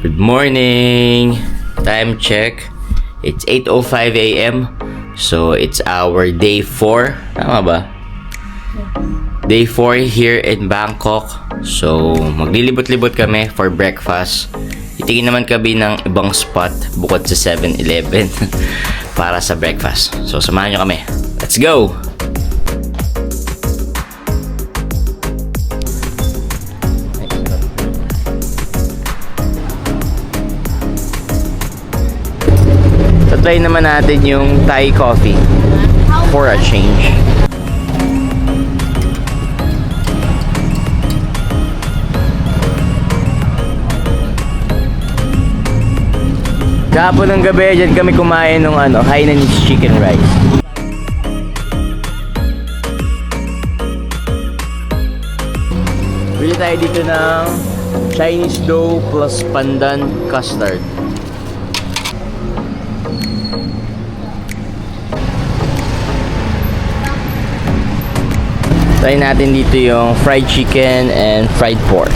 Good morning! Time check. It's 8:05 a.m. So, it's our day 4. Tama ba? Day 4 here in Bangkok. So, maglilibot-libot kami for breakfast. Itingin naman kami ng ibang spot bukod sa 7-Eleven para sa breakfast. So, samahan nyo kami. Let's go! Try naman natin yung Thai coffee for a change. Kahapon ng gabi, dyan kami kumain ng Hainanese chicken rice. Bili tayo dito ng Chinese dough plus pandan custard. Try natin dito yung fried chicken and fried pork.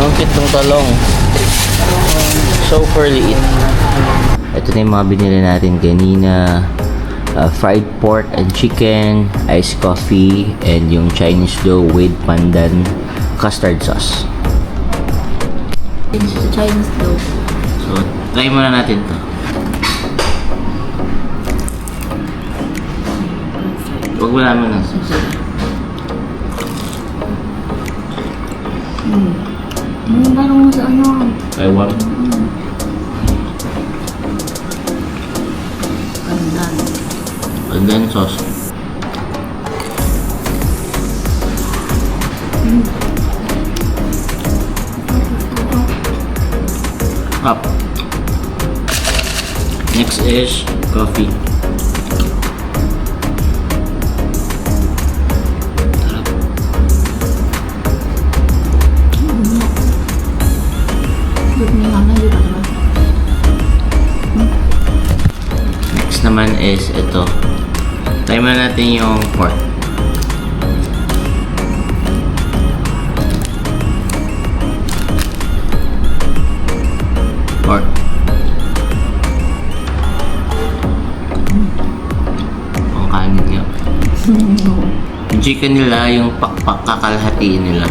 Ang cute ng talong. Super liit. Ito na yung mga binili natin kanina. Fried pork and chicken, iced coffee, and yung Chinese dough with pandan custard sauce. It's a Chinese dough. So, try muna natin to. Huwag mo naman ng sauce. Parang mo sa ano? I want. Pandan. Pandan sauce. Up. Next is coffee. Next naman is ito. Try mo natin yung pork. Pork. Ang kanin niya. Yung chicken nila, yung pakpak kakalhatiin nila.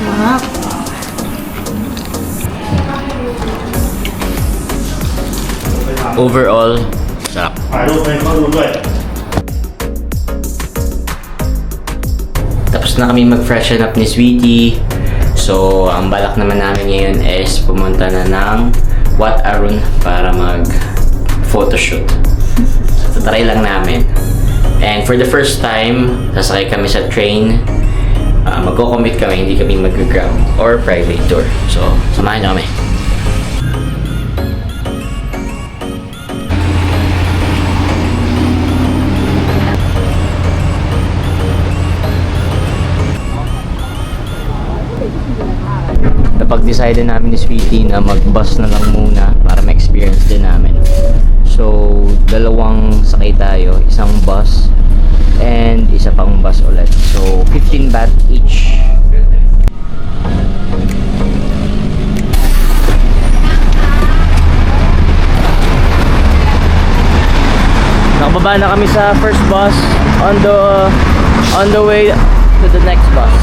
Sarap. Overall, sarap. Tapos na kami mag-freshen up ni Sweetie. So, ang balak naman namin ngayon is pumunta na ng Wat Arun para mag-photoshoot. So, try lang namin. And for the first time, sasakay kami sa train. Magko-commute kami, hindi kami mag-ground or private tour. So, samahan nyo kami. Napag-decide namin ni Sweetie na mag-bus na lang muna para ma-experience din namin. So, dalawang sakay tayo, isang bus and isa pang bus ulit. So, 15 baht each. Nakababa na kami sa first bus on the way to the next bus.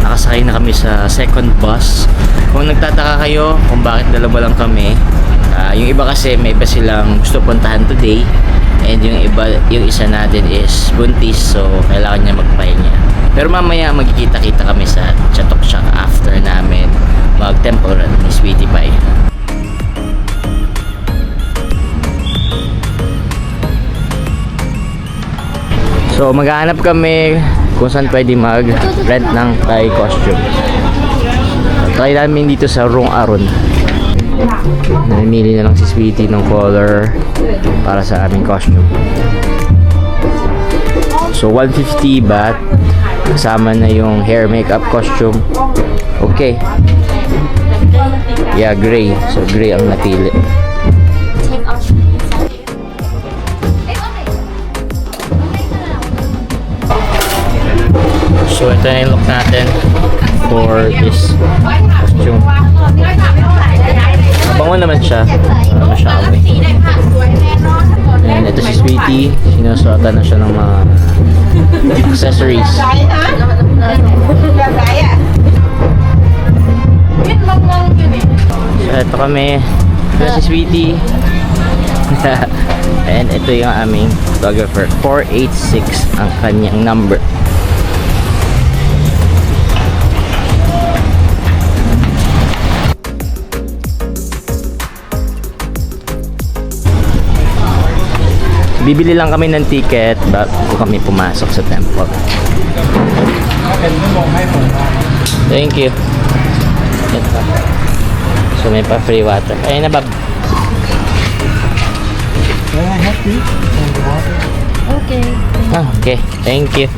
Nakasakay na kami sa second bus. Kung nagtataka kayo kung bakit dalawa lang kami, yung iba kasi may iba silang gusto puntahan today, and yung isa natin is buntis, so kailangan niya magpahinga. Pero mamaya magkikita-kita kami sa Chatok Shack after namin mag-temple run ni Sweetie Pie. So maghahanap kami kung saan pwede mag-rent ng Thai costume. Try namin dito sa Rong Arun. Namimili na lang si Sweetie ng color para sa aming costume. So 150 baht Kasama na yung hair, makeup, costume. Okay. Yeah, gray. So, gray ang napili. Take off inside. So, ito na yung look natin for this costume. Mabango naman siya. Wala naman siya amoy. And ito si Sweetie. Sinusuotan na siya ng mga accessories. So, ito kami. Ito si Sweetie. And ito yung aming photographer. 486 ang kanyang number. Bibili lang kami ng ticket bago kami pumasok sa temple. Thank you. Ito. So may pa free water. Ayun na bab. Okay. Okay. Thank you.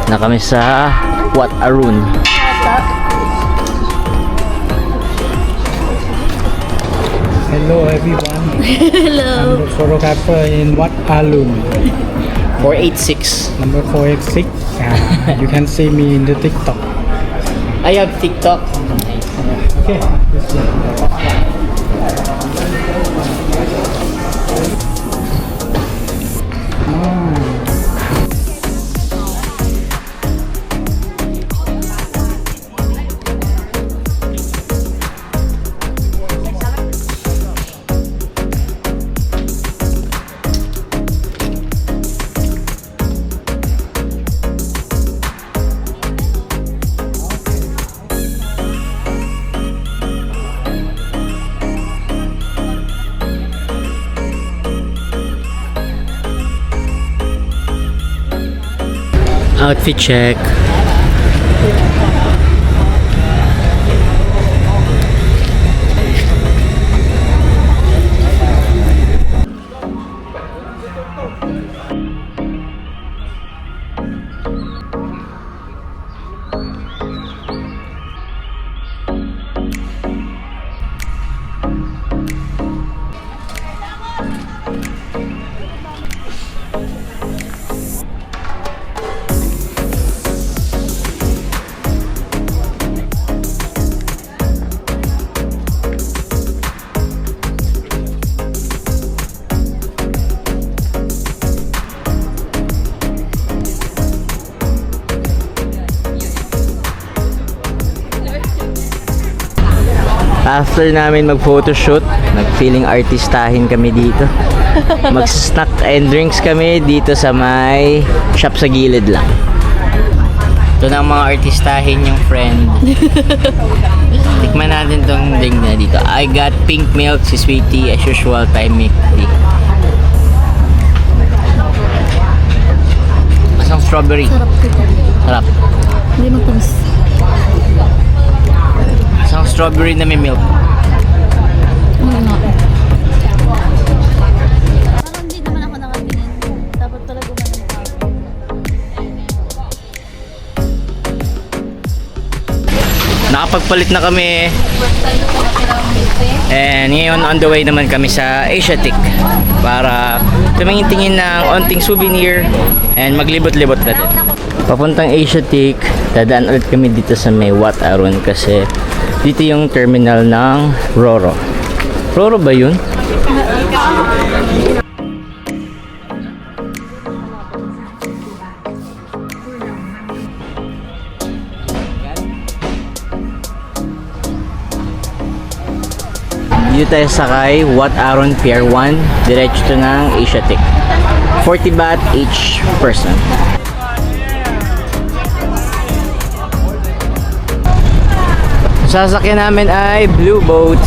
Na kami sa Wat Arun. Hello everyone. Hello. I'm the photographer in Wat Arun, 486. number 486. You can see me in the TikTok. I have TikTok. Okay. This one. Outfit check. After namin mag-photoshoot, nag-feeling artistahin kami dito. Mag-snack and drinks kami dito sa may shop sa gilid lang. Ito na ang mga artistahin yung friend. Tikman natin tong drink na dito. I got pink milk, si Sweetie, as usual, Thai milk tea. Masang strawberry. Sarap ko. Sarap. Hindi matamis. Masang strawberry na may milk. Ano nga? Parang hindi naman ako nakatingin. Dapat pala gumanon ako. Nakapagpalit na kami. And ngayon on the way naman kami sa Asiatic para tumingin-tingin ng onting souvenir and maglibot-libot na din. Papuntang Asiatic, dadaan ulit kami dito sa may Wat Arun kasi dito yung terminal ng Roro. Roro ba yun? Dito tayo sakay, Wat Arun Pier 1, diretso to ng Asiatic. 40 baht each person. Sasakyan namin ay Blue Boat.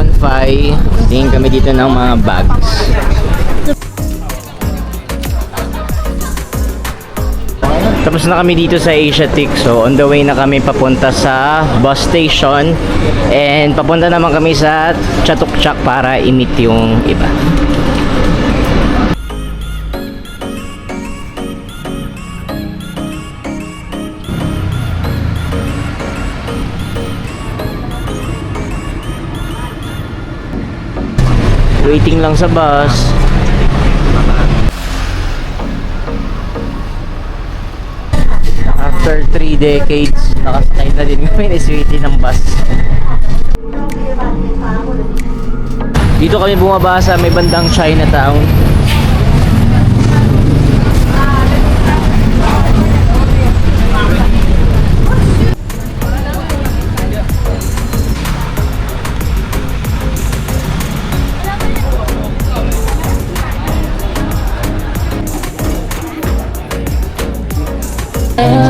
Banfai. Tingin kami dito ng mga bags. Tapos na kami dito sa Asiatic. So on the way na kami papunta sa bus station. And papunta naman kami sa Chatuchak para i-meet yung iba. Waiting lang sa bus. After 3 decades, nakasakay na din kami ni Sweetie ng bus. Dito kami bumaba sa may bandang Chinatown.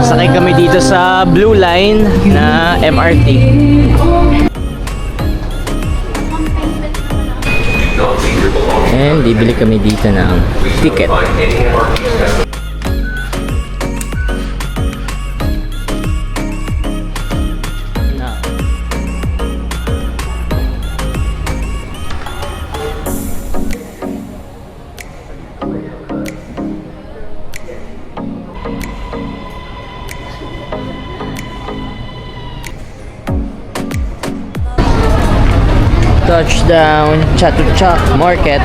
Sasakay kami dito sa Blue Line na MRT. And bibili kami dito ng ticket. Touchdown, Chatuchak Market.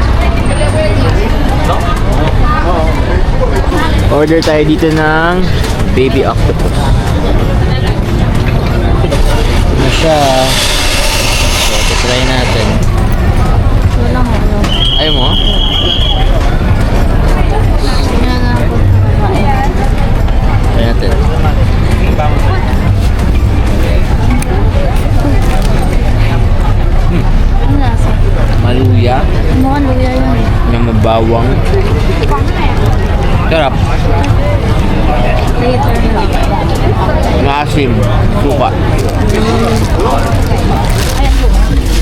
Order tayo dito ng baby octopus. Ano siya? So, try natin. Walang ano. Ayaw mo? Yan na ako kakain. Try natin. Ano lasa? Maluya. Mukhang luya yun. May mabawang. Sarap. Later na. Maasim. Suka.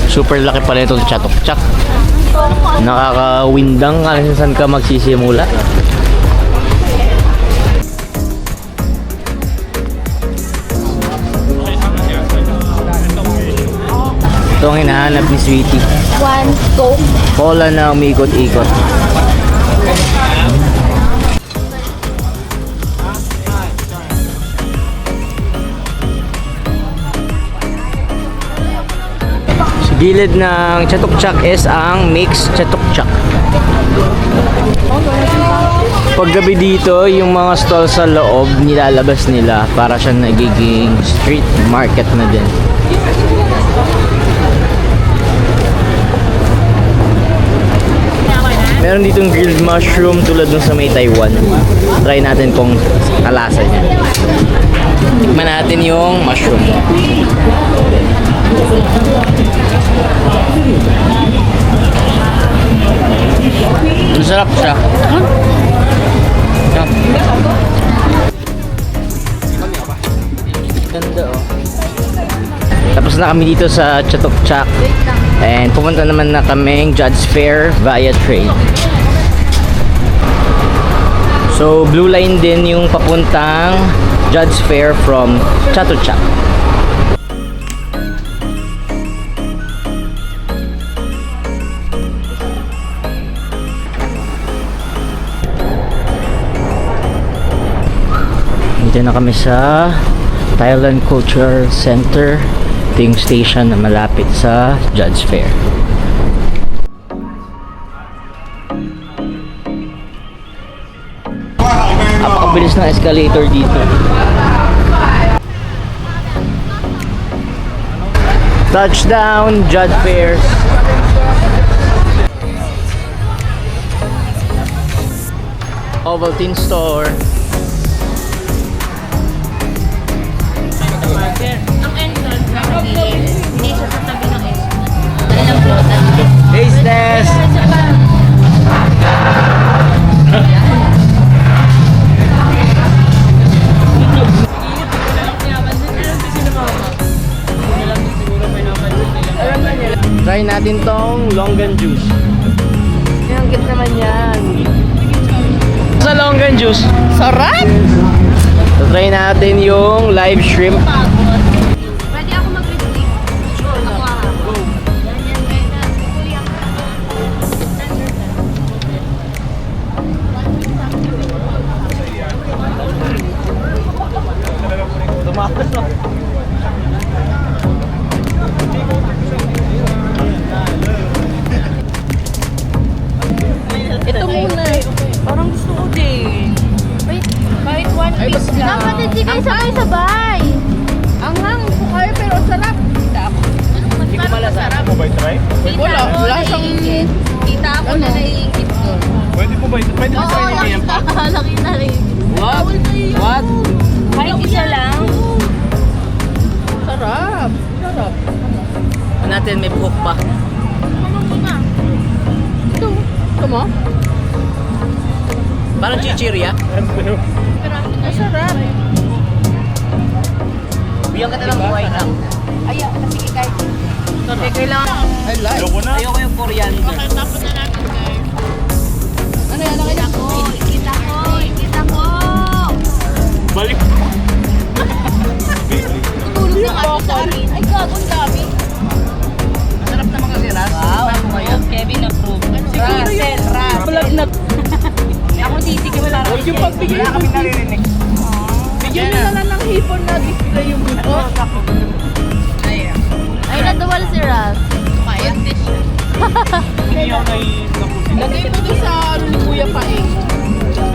Super laki pala itong Chatuchak. Nakakawindang kung saan ka magsisimula. Ito ang hinahanap ni Sweetie. One, go. Cola na umikot-ikot. Sa gilid ng Chatuchak is ang mixed Chatuchak. Paggabi dito, yung mga stall sa loob, nilalabas nila para siya nagiging street market na din. Meron ditong grilled mushroom tulad nung sa may Taiwan. Try natin kung kalasa niya. Tikman natin yung mushroom. Masarap siya. Sarap. Ganda oh. Tapos na kami dito sa Chatuchak. And pumunta naman na kaming Judge Fair via train. So Blue Line din yung papuntang Judge Fair from Chatuchak. Dito na kami sa Thailand Cultural Center. Ito yung station na malapit sa Judge Fair. Napakabilis ng escalator dito. Touchdown, Judge Fair. Ovaltine Store. Taste test! Try natin natin tong longan juice. Ang cute naman yan. Sa longan juice. Sarap! So, try natin yung live shrimp. Pwede ako mag-receive. Sure. Ako. Yan. Ito muna. Parang gusto ko din. Wait. Kahit one piece lang. Dapat hindi kayo sabay-sabay. Anghang. Kaya pero sarap. Hindi ko malasarap. Wala. Lasang... Kita ako na naiingit ko. Pwede po ba ito? Pwede po sa inyo yan pa? Laki na rin. What? What? Kahit isa lang. Sarap. Sarap. Ano natin, may buhok pa. Ano muna? Ito. Ito mo? Parang chichirya. Masarap. Bigyan ka na lang buhay lang. Ayaw, sige guys. Kailangan. I like. Ayoko na. Ayoko yung coriander. Tapos na natin guys. Ano yan? Nakita ko. Kita ko. Balik. Tutulog na kami sa amin. Ay, gagong dami. Masarap naman kasi ras. Wow. Kevin approve. Siguro yung vlog na... Ako titikim mo lang. Huwag yung pagbigay Wala kami naririnig. Bigyan nyo na lang ng hipon na display yung buto. Ay, naduwal si Raz. Kumain dish. Hindi ako Lagay mo doon sa ano ni Kuya Paeng.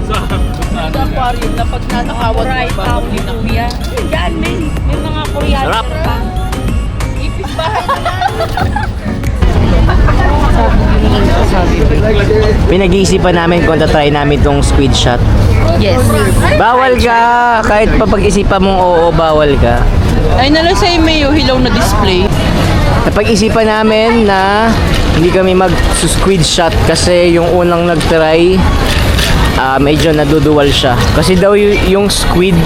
Sa aquarium na pag nanakawat mo ba? ni Kuya. Yan, may mga Koreano. Sarap. Ipis bahay na yan. Pinag-iisipan namin kung try namin tong squid shot. Yes. Bawal ka! Kahit pa pag-isipan mong oo, bawal ka. Ay nalang sa email, hilaw na display. Napag-isipan namin na hindi kami mag-squid shot kasi yung unang nag-try, medyo naduduwal siya. Kasi daw yung squid,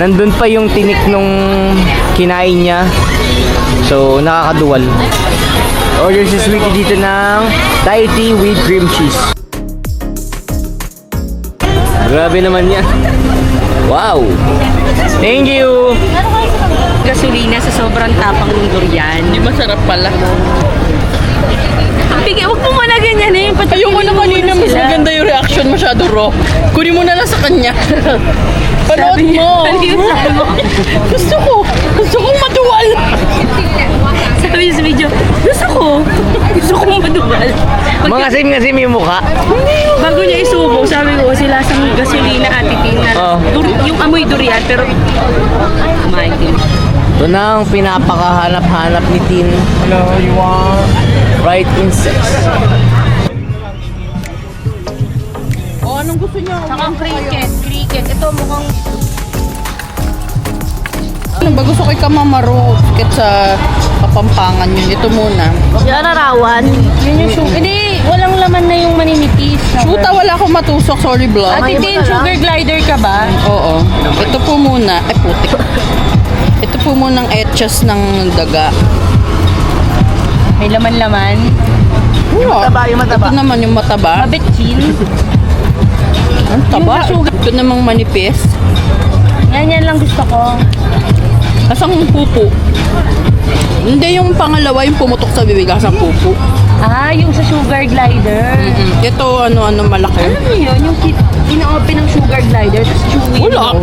nandun pa yung tinik nung kinain niya. So, nakakaduwal. Order si Sweetie dito ng Thai tea with cream cheese. Grabe naman yan. Wow! Thank you! Gasolina sa sobrang tapang ng durian. Hindi masarap pala. Bigay, huwag mo muna ganyan eh. Ayoko na kanina, mas maganda yung reaction, masyado raw. Kunin mo na lang sa kanya. Panood mo. Gusto kong maduwal. Sabi niya sa video, gusto kong maduwal. Mga sim yung mukha. Bago niya isubo, sabi ko, kasi lasang gasolina at itin na Oh. yung amoy durian, pero kumain din. Ito na ang pinapakahanap-hanap ni Tin. Hello, you want fried insects. O, anong gusto niyo? Saka cricket. Ito mukhang... Ano ba gusto kay Kamamaro? Kit sa Kapampangan yun. Ito muna. Yan arawan. Yun yung sugar. Hindi, walang laman na yung maninipis. Shoota, wala akong matusok. Sorry, vlog. Ate Tin, sugar glider ka ba? Oo. Ito po muna. Ay, putik. Ito po munang etchas ng daga. May laman-laman. Yung mataba. Ito naman yung mataba. Mabitchin. Ang taba. Ito namang manipis. Yan lang gusto ko. Kasang pupo. Hindi yung pangalawa, yung pumutok sa bibig. Kasang pupo. Ah, yung sa sugar glider. Ito, ano malaki. Ano yun? Yung ina-open ng sugar glider, tapos chewy. Wala.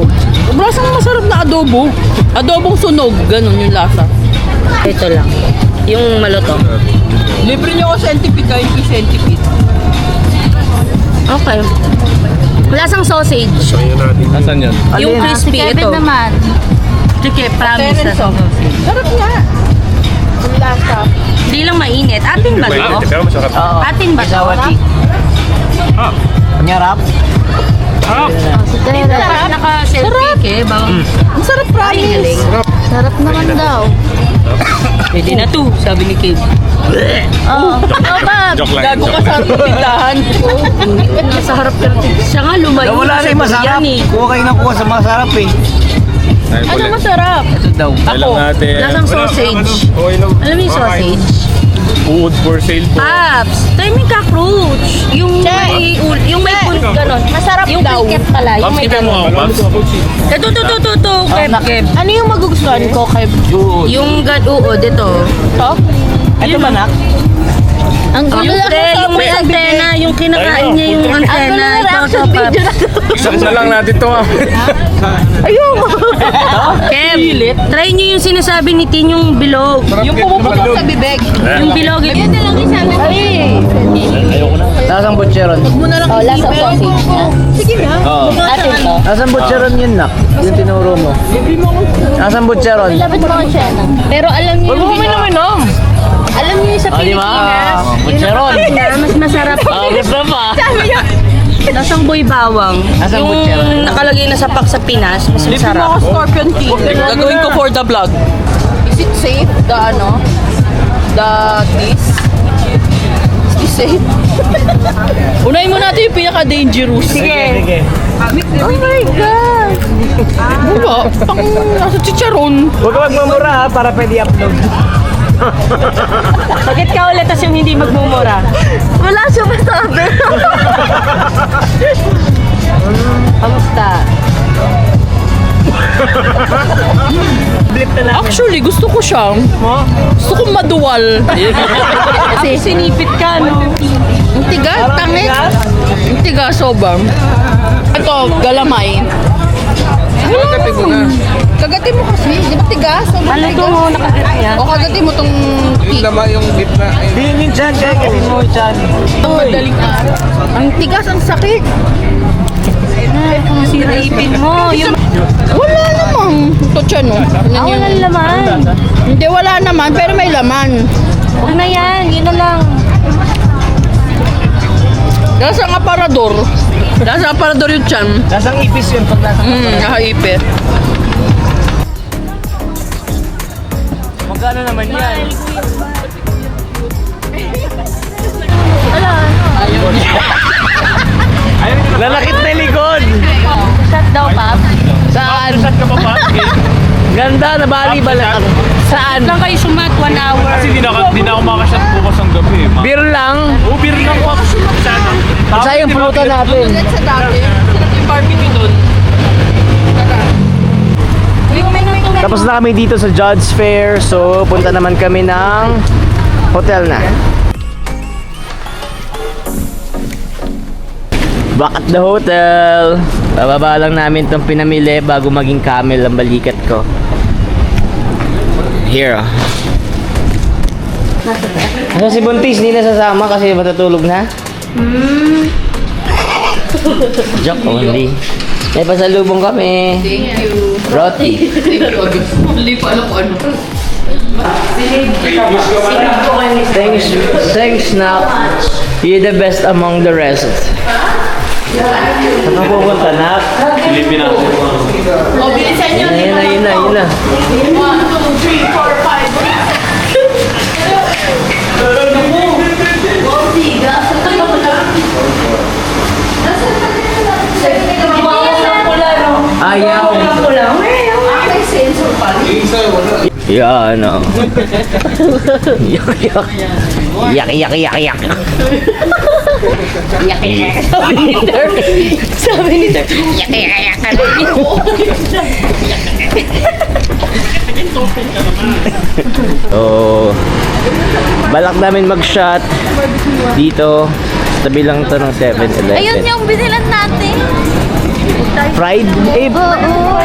Sobrang masarap na adobo. Adobong sunog. Ganon yung lasa. Ito lang. Yung maloto. Libre niyo ako centipede kahit yung centipede. Okay. Lasang sausage. Nasaan yan? Yung crispy, Kevin ito. naman. Sige, promise na Terenso. Sarap nga. Yung lasa. Hindi lang mainit. Atin ba Wait, to? pero masarap. Atin ba to? Ah, Nyarap. ah, Si Tere. Naka-selfie ke. Ang sarap, promise. Sarap naman daw. Pwede na to, sabi ni Kate. Oo. Ikaw ba? joke lang. Gago ka sa tindahan. Nasa harap ka. Siya nga lumayo Wala rin masarap. Kuha kayo ng kuha sa masarap eh. Ano masarap? Ito daw. Alam natin. Lasang Wala, sausage. Okay lang. Alam mo yung sausage? Food for sale po. Paps, try mo yung cockroach. Yung may ganon. Masarap yung daw. Yung cricket pala. Yung Paps, may ipin mo ako, ganon. Paps. Ito, Keb. Ano yung magugustuhan ko kay Yung uod, ito. Ito ba, nak? Ang gulo yung may antena, yung kinakain niya yung antena. Ito, Paps. Isang na lang natin to ah. Kev, try nyo yung sinasabi ni Tin, yung bilog. Yung pumuputok sa bibig. Yung bilog. Yun na lang yung sabi ko. Lasang butcheron. Oh, lasa sausage. Sige na. Atin to. Lasang butcheron yun, nak. Yung tinuro mo. Lasang butcheron. Lapit mo siya na. Pero alam niyo yung Minom. alam niyo yung sa Pilipinas, Butcheron. mas masarap. Gusto pa. Lasang boy bawang. Lasang butcheron. Yung nakalagay na sa pack sa Pinas, mas Lipin mo masarap. ako Scorpion King. Gagawin ko for the vlog. Is it safe? This? Is it safe? Unahin mo natin yung pinaka-dangerous. Sige. Oh my God! Wala. Pang nasa chicharon. Huwag ka magmamura ha, para pwede upload. Bakit ka ulit tas yung hindi magmumura? Wala siya masabi. Kamusta? Actually, gusto ko siyang. Gusto kong maduwal. Kasi sinipit ka, no? Ang tigas, tangit. Ang tigas, sobang. Ito, galamay. Kagatin mo na. Kagatin mo kasi. Di ba tigas? Ano to mo nakagat niya? O kagatin mo tong Yung lama yung gitna. Hindi chan, check. Kasi mo chan. madaling araw. Ang tigas, ang sakit. Sira ipin mo. Yung... Wala namang. Ito siya, no? Ah, walang laman. Hindi, wala naman, pero may laman. Huwag na yan. Yun na lang. Lasang aparador. Lasang aparador yung tiyan. Lasang ipis yun pag lasang. Nakaipit. Magkano naman yan? Lalakit na likod. Shot daw, Pap. Saan? Saan ka pa pa? Ganda, nabali balik ako. Saan? Lang kayo sumat 1 hour. Kasi di na ako makashot bukas ang gabi eh. Beer lang. Beer lang ako. Sana. Sayang pulutan natin. Sa dati, sila yung barbecue doon. Tapos na kami dito sa Judge Fair. So, punta naman kami ng hotel na. Back at the hotel. Bababa lang namin itong pinamili bago maging camel ang balikat ko. Here. Ano si Buntis? Hindi na sasama kasi matutulog na? Joke only. May pasalubong kami. Thank you. Roti. Hindi pa alam kung ano. Thanks, Nak. You're the best among the rest. Saan ka pupunta, Nak? Silipin natin. O, bilisan nyo. Yun na. 1, 2, 3, 4, 5. Ayaw. Yan, ano. Yak. Sabi ni Sir. So, balak namin mag-shot dito. Tabi lang to ng 7-Eleven. Ayun yung binilan natin. Fried? Eh, Oo.